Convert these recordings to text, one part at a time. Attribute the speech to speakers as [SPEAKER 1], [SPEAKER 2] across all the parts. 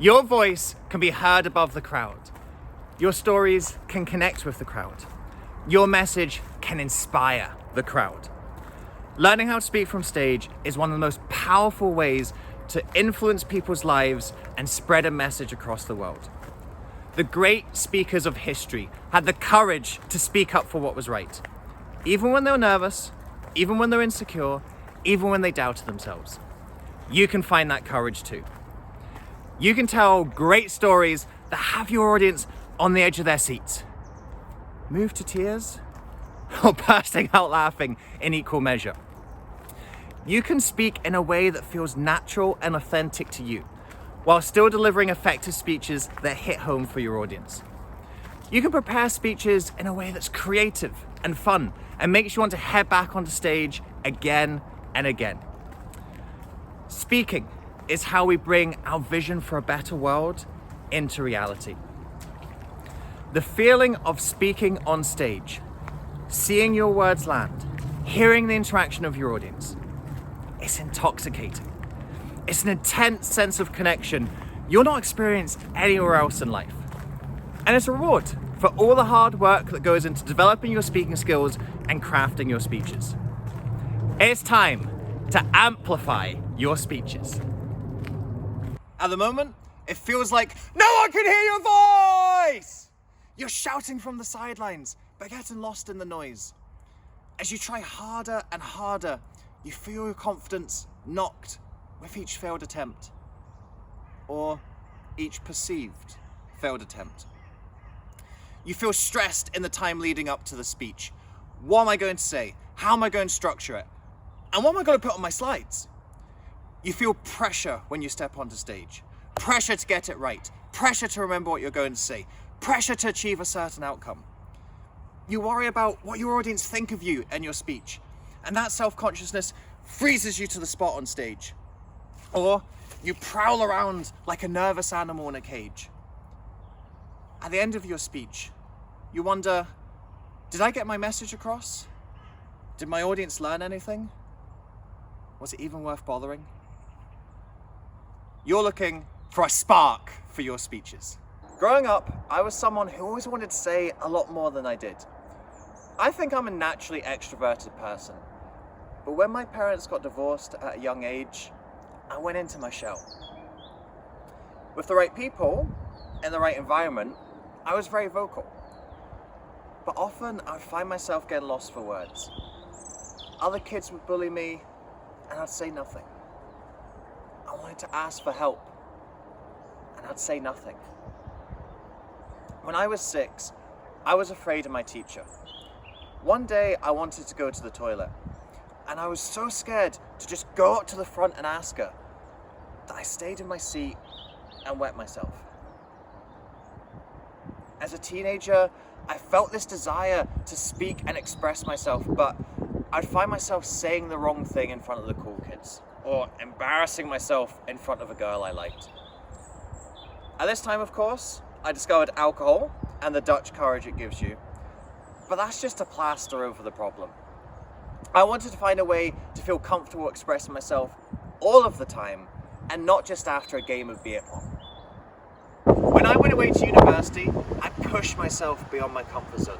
[SPEAKER 1] Your voice can be heard above the crowd. Your stories can connect with the crowd. Your message can inspire the crowd. Learning how to speak from stage is one of the most powerful ways to influence people's lives and spread a message across the world. The great speakers of history had the courage to speak up for what was right, even when they were nervous, even when they were insecure, even when they doubted themselves. You can find that courage too. You can tell great stories that have your audience on the edge of their seats, moved to tears, or bursting out laughing in equal measure. You can speak in a way that feels natural and authentic to you, while still delivering effective speeches that hit home for your audience. You can prepare speeches in a way that's creative and fun and makes you want to head back onto stage again and again. Speaking is how we bring our vision for a better world into reality. The feeling of speaking on stage, seeing your words land, hearing the interaction of your audience, it's intoxicating. It's an intense sense of connection you'll not experience anywhere else in life. And it's a reward for all the hard work that goes into developing your speaking skills and crafting your speeches. It's time to amplify your speeches. At the moment, it feels like no one can hear your voice! You're shouting from the sidelines, but getting lost in the noise. As you try harder and harder, you feel your confidence knocked with each failed attempt, or each perceived failed attempt. You feel stressed in the time leading up to the speech. What am I going to say? How am I going to structure it? And what am I going to put on my slides? You feel pressure when you step onto stage. Pressure to get it right. Pressure to remember what you're going to say. Pressure to achieve a certain outcome. You worry about what your audience think of you and your speech. And that self-consciousness freezes you to the spot on stage. Or you prowl around like a nervous animal in a cage. At the end of your speech, you wonder, did I get my message across? Did my audience learn anything? Was it even worth bothering? You're looking for a spark for your speeches. Growing up, I was someone who always wanted to say a lot more than I did. I think I'm a naturally extroverted person, but when my parents got divorced at a young age, I went into my shell. With the right people and the right environment, I was very vocal. But often I would find myself getting lost for words. Other kids would bully me and I'd say nothing. I wanted to ask for help and I'd say nothing. When I was 6, I was afraid of my teacher. One day I wanted to go to the toilet and I was so scared to just go up to the front and ask her that I stayed in my seat and wet myself. As a teenager, I felt this desire to speak and express myself, but I'd find myself saying the wrong thing in front of the cool kids, or embarrassing myself in front of a girl I liked. At this time, of course, I discovered alcohol and the Dutch courage it gives you, but that's just a plaster over the problem. I wanted to find a way to feel comfortable expressing myself all of the time, and not just after a game of beer pong. When I went away to university, I pushed myself beyond my comfort zone.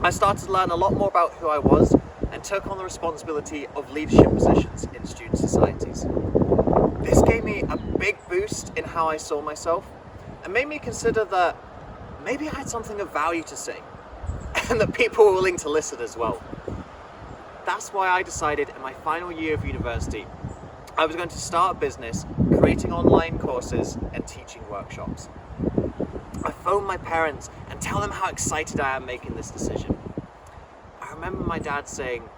[SPEAKER 1] I started to learn a lot more about who I was and took on the responsibility of leadership positions in student societies. This gave me a big boost in how I saw myself and made me consider that maybe I had something of value to say and that people were willing to listen as well. That's why I decided in my final year of university I was going to start a business creating online courses and teaching workshops. I phoned my parents and tell them how excited I am making this decision. I remember my dad saying,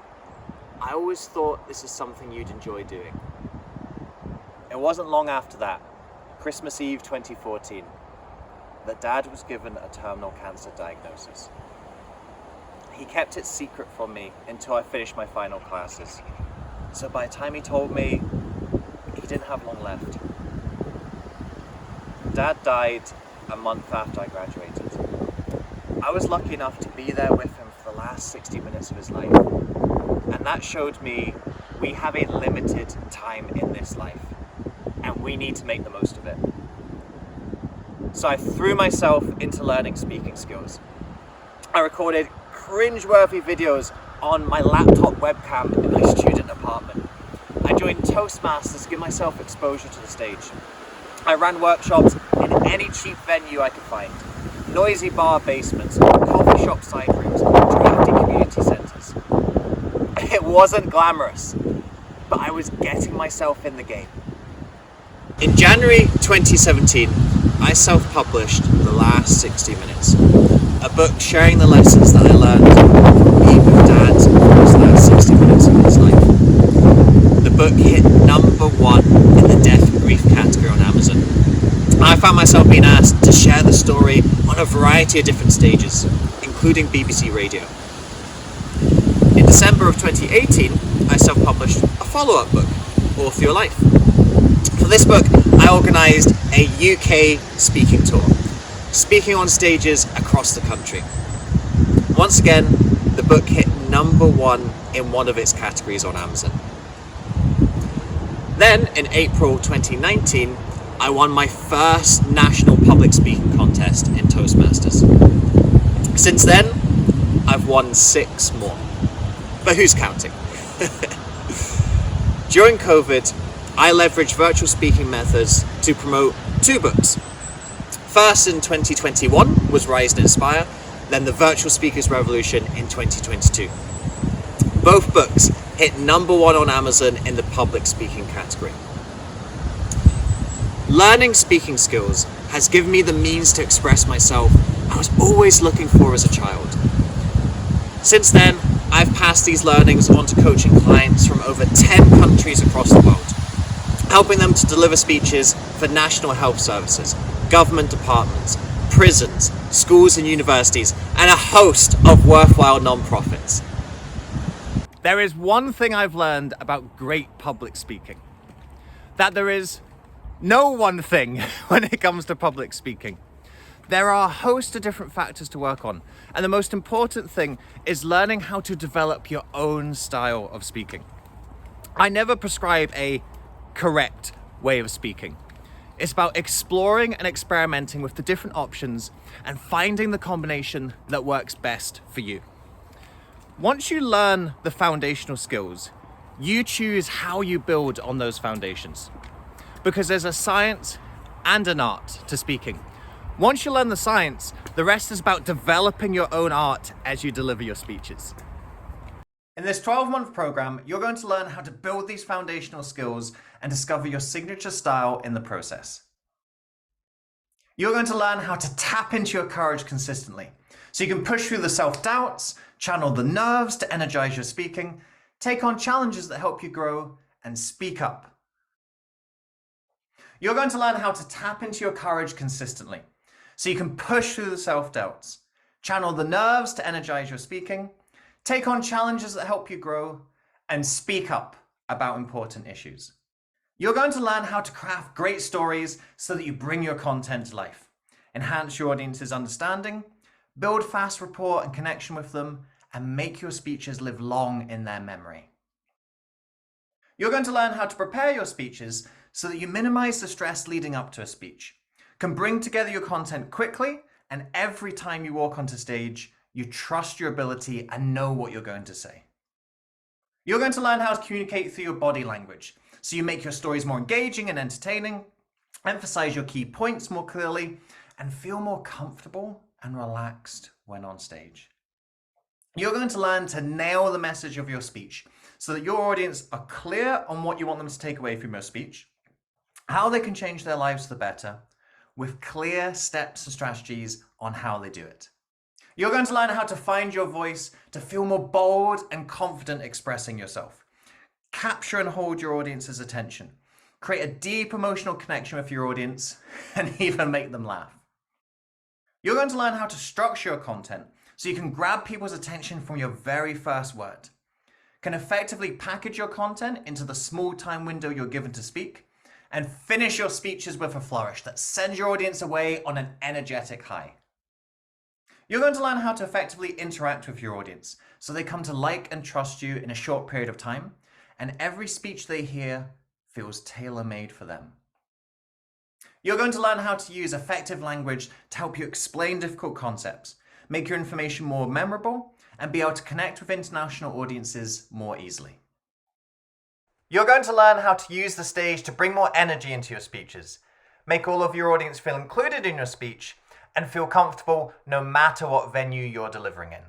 [SPEAKER 1] "I always thought this is something you'd enjoy doing." It wasn't long after that, Christmas Eve 2014, that Dad was given a terminal cancer diagnosis. He kept it secret from me until I finished my final classes. So by the time he told me, he didn't have long left. Dad died a month after I graduated. I was lucky enough to be there with him for the last 60 minutes of his life. And that showed me we have a limited time in this life, and we need to make the most of it. So I threw myself into learning speaking skills. I recorded cringeworthy videos on my laptop webcam in my student apartment. I joined Toastmasters to give myself exposure to the stage. I ran workshops in any cheap venue I could find. Noisy bar basements, coffee shop side rooms, drafty community centres. It wasn't glamorous, but I was getting myself in the game. In January 2017, I self-published The Last 60 Minutes, a book sharing the lessons that I learned from being with Dad for his last 60 minutes of his life. The book hit #1 in the death and grief category on Amazon. I found myself being asked to share the story on a variety of different stages, including BBC Radio. In December of 2018, I self-published a follow-up book, Author Your Life. For this book, I organised a UK speaking tour, speaking on stages across the country. Once again, the book hit #1 in one of its categories on Amazon. Then, in April 2019, I won my first national public speaking contest in Toastmasters. Since then, I've won 6 more. But who's counting? During COVID, I leveraged virtual speaking methods to promote 2 books. First in 2021 was Rise and Inspire, then The Virtual Speakers Revolution in 2022. Both books hit #1 on Amazon in the public speaking category. Learning speaking skills has given me the means to express myself I was always looking for as a child. Since then, I've passed these learnings on to coaching clients from over 10 countries across the world, helping them to deliver speeches for national health services, government departments, prisons, schools and universities, and a host of worthwhile non-profits. There is one thing I've learned about great public speaking, that there is no one thing when it comes to public speaking. There are a host of different factors to work on, and the most important thing is learning how to develop your own style of speaking. I never prescribe a correct way of speaking. It's about exploring and experimenting with the different options and finding the combination that works best for you. Once you learn the foundational skills, you choose how you build on those foundations. Because there's a science and an art to speaking. Once you learn the science, the rest is about developing your own art as you deliver your speeches. In this 12-month program, you're going to learn how to build these foundational skills and discover your signature style in the process. You're going to learn how to tap into your courage consistently, so you can push through the self-doubts, channel the nerves to energize your speaking, take on challenges that help you grow, and speak up. You're going to learn how to tap into your courage consistently, so you can push through the self-doubts, channel the nerves to energize your speaking, take on challenges that help you grow, and speak up about important issues. You're going to learn how to craft great stories so that you bring your content to life, enhance your audience's understanding, build fast rapport and connection with them, and make your speeches live long in their memory. You're going to learn how to prepare your speeches so that you minimize the stress leading up to a speech, can bring together your content quickly, and every time you walk onto stage, you trust your ability and know what you're going to say. You're going to learn how to communicate through your body language, so you make your stories more engaging and entertaining, emphasize your key points more clearly, and feel more comfortable and relaxed when on stage. You're going to learn to nail the message of your speech so that your audience are clear on what you want them to take away from your speech, how they can change their lives for the better, with clear steps and strategies on how they do it. You're going to learn how to find your voice to feel more bold and confident expressing yourself. Capture and hold your audience's attention. Create a deep emotional connection with your audience and even make them laugh. You're going to learn how to structure your content so you can grab people's attention from your very first word. Can effectively package your content into the small time window you're given to speak, and finish your speeches with a flourish that sends your audience away on an energetic high. You're going to learn how to effectively interact with your audience so they come to like and trust you in a short period of time, and every speech they hear feels tailor-made for them. You're going to learn how to use effective language to help you explain difficult concepts, make your information more memorable, and be able to connect with international audiences more easily. You're going to learn how to use the stage to bring more energy into your speeches, make all of your audience feel included in your speech, and feel comfortable no matter what venue you're delivering in.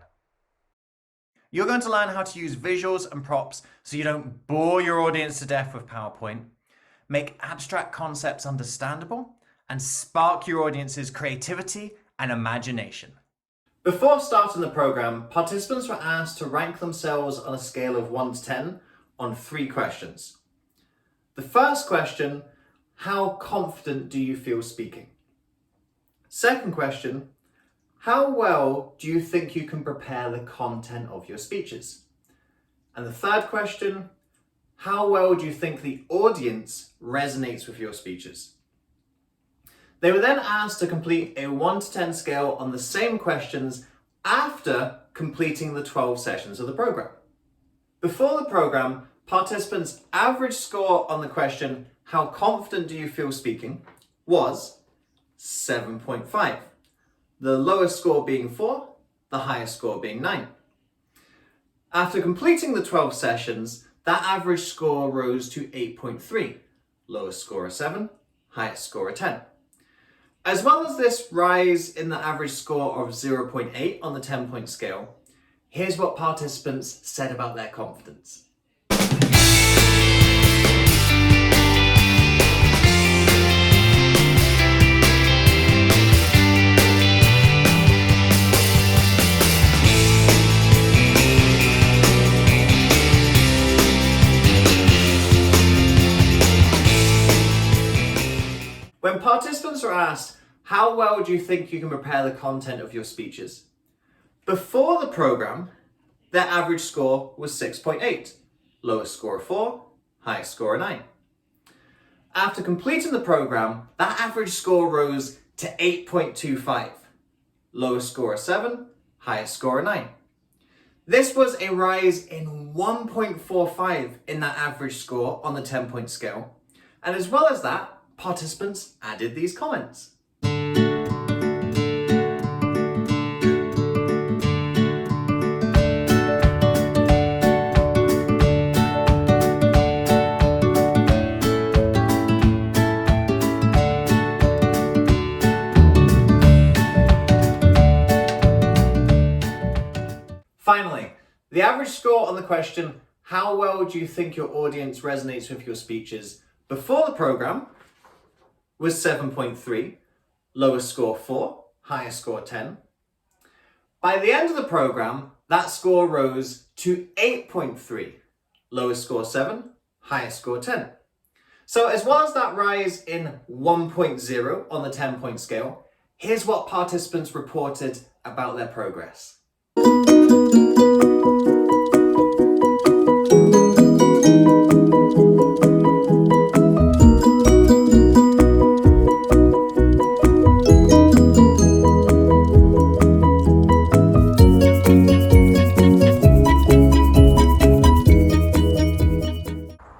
[SPEAKER 1] You're going to learn how to use visuals and props so you don't bore your audience to death with PowerPoint, make abstract concepts understandable, and spark your audience's creativity and imagination. Before starting the program, participants were asked to rank themselves on a scale of 1 to 10 on 3 questions. The first question, how confident do you feel speaking? Second question, how well do you think you can prepare the content of your speeches? And the third question, how well do you think the audience resonates with your speeches? They were then asked to complete a 1 to 10 scale on the same questions after completing the 12 sessions of the program. Before the program, participants' average score on the question, how confident do you feel speaking, was 7.5. The lowest score being 4, the highest score being 9. After completing the 12 sessions, that average score rose to 8.3. Lowest score a 7, highest score a 10. As well as this rise in the average score of 0.8 on the 10-point scale, here's what participants said about their confidence. When participants are asked, how well do you think you can prepare the content of your speeches? Before the program, their average score was 6.8. Lowest score a 4, highest score a 9. After completing the program, that average score rose to 8.25. Lowest score a 7, highest score a 9. This was a rise in 1.45 in that average score on the 10-point scale. And as well as that, participants added these comments. Finally, the average score on the question, how well do you think your audience resonates with your speeches, before the program was 7.3, lowest score 4, highest score 10. By the end of the program, that score rose to 8.3, lowest score 7, highest score 10. So as well as that rise in 1.0 on the 10-point scale, here's what participants reported about their progress.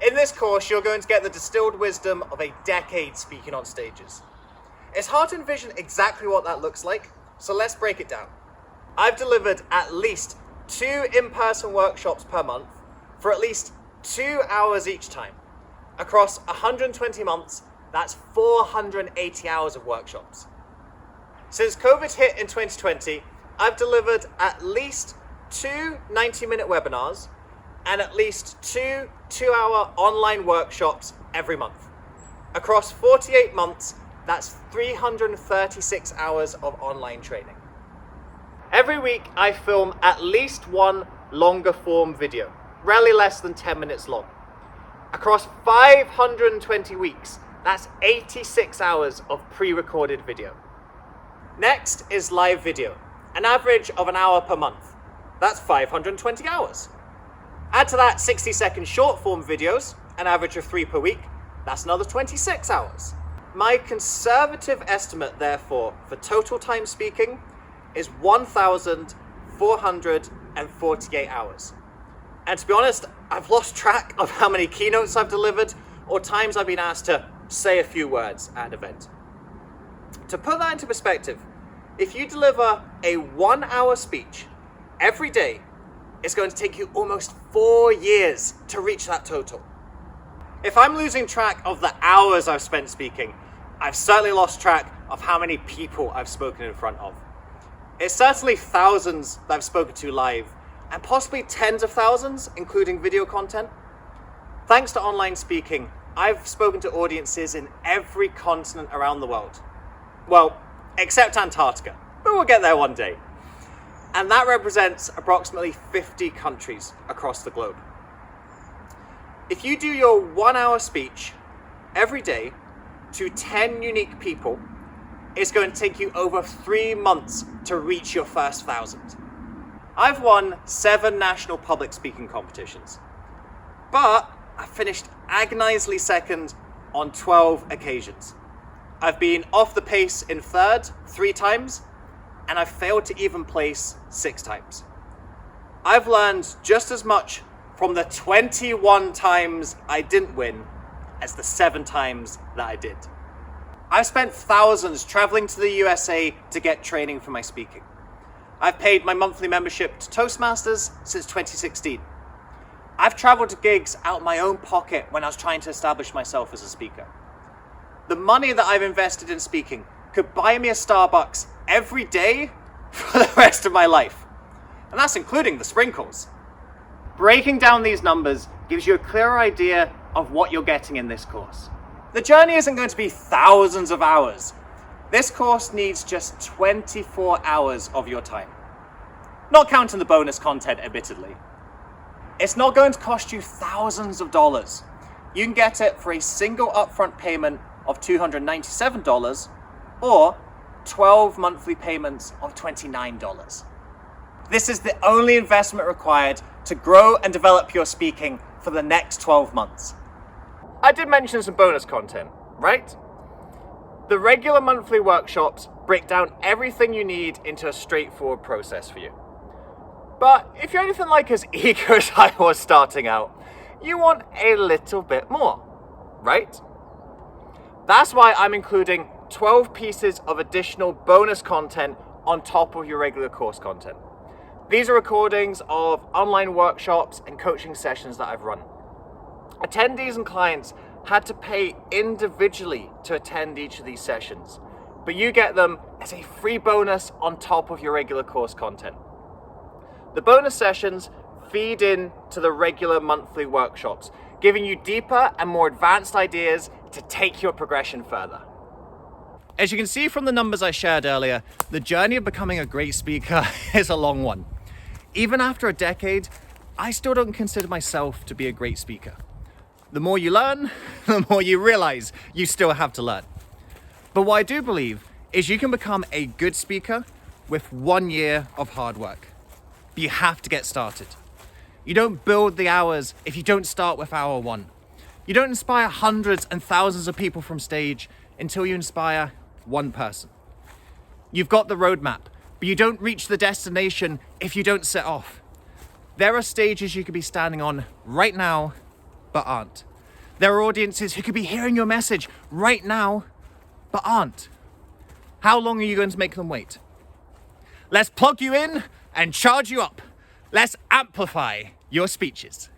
[SPEAKER 1] In this course, you're going to get the distilled wisdom of a decade speaking on stages. It's hard to envision exactly what that looks like, so let's break it down. I've delivered at least 2 in-person workshops per month for at least 2 hours each time. Across 120 months, that's 480 hours of workshops. Since COVID hit in 2020, I've delivered at least 2 90-minute webinars and at least 2 2-hour online workshops every month. Across 48 months, that's 336 hours of online training. Every week, I film at least 1 longer form video, rarely less than 10 minutes long. Across 520 weeks, that's 86 hours of pre-recorded video. Next is live video, an average of an hour per month. That's 520 hours. Add to that 60-second short form videos, an average of 3 per week. That's another 26 hours. My conservative estimate, therefore, for total time speaking is 1,448 hours. And to be honest, I've lost track of how many keynotes I've delivered or times I've been asked to say a few words at an event. To put that into perspective, if you deliver a 1-hour speech every day, it's going to take you almost 4 years to reach that total. If I'm losing track of the hours I've spent speaking, I've certainly lost track of how many people I've spoken in front of. It's certainly thousands that I've spoken to live, and possibly tens of thousands, including video content. Thanks to online speaking, I've spoken to audiences in every continent around the world. Well, except Antarctica, but we'll get there one day. And that represents approximately 50 countries across the globe. If you do your 1-hour speech every day to 10 unique people, it's going to take you over 3 months to reach your first 1,000. I've won 7 national public speaking competitions, but I finished agonizingly second on 12 occasions. I've been off the pace in third 3 times, and I've failed to even place 6 times. I've learned just as much from the 21 times I didn't win as the 7 times that I did. I've spent thousands traveling to the USA to get training for my speaking. I've paid my monthly membership to Toastmasters since 2016. I've traveled to gigs out of my own pocket when I was trying to establish myself as a speaker. The money that I've invested in speaking could buy me a Starbucks every day for the rest of my life. And that's including the sprinkles. Breaking down these numbers gives you a clearer idea of what you're getting in this course. The journey isn't going to be thousands of hours. This course needs just 24 hours of your time. Not counting the bonus content, admittedly. It's not going to cost you thousands of dollars. You can get it for a single upfront payment of $297 or 12 monthly payments of $29. This is the only investment required to grow and develop your speaking for the next 12 months. I did mention some bonus content, right? The regular monthly workshops break down everything you need into a straightforward process for you. But if you're anything like as eager as I was starting out, you want a little bit more, right? That's why I'm including 12 pieces of additional bonus content on top of your regular course content. These are recordings of online workshops and coaching sessions that I've run. Attendees and clients had to pay individually to attend each of these sessions, but you get them as a free bonus on top of your regular course content. The bonus sessions feed in to the regular monthly workshops, giving you deeper and more advanced ideas to take your progression further. As you can see from the numbers I shared earlier, the journey of becoming a great speaker is a long one. Even after a decade, I still don't consider myself to be a great speaker. The more you learn, the more you realize you still have to learn. But what I do believe is you can become a good speaker with 1 year of hard work. But you have to get started. You don't build the hours if you don't start with hour 1. You don't inspire hundreds and thousands of people from stage until you inspire 1 person. You've got the roadmap, but you don't reach the destination if you don't set off. There are stages you could be standing on right now, but aren't. There are audiences who could be hearing your message right now, but aren't. How long are you going to make them wait? Let's plug you in and charge you up. Let's amplify your speeches.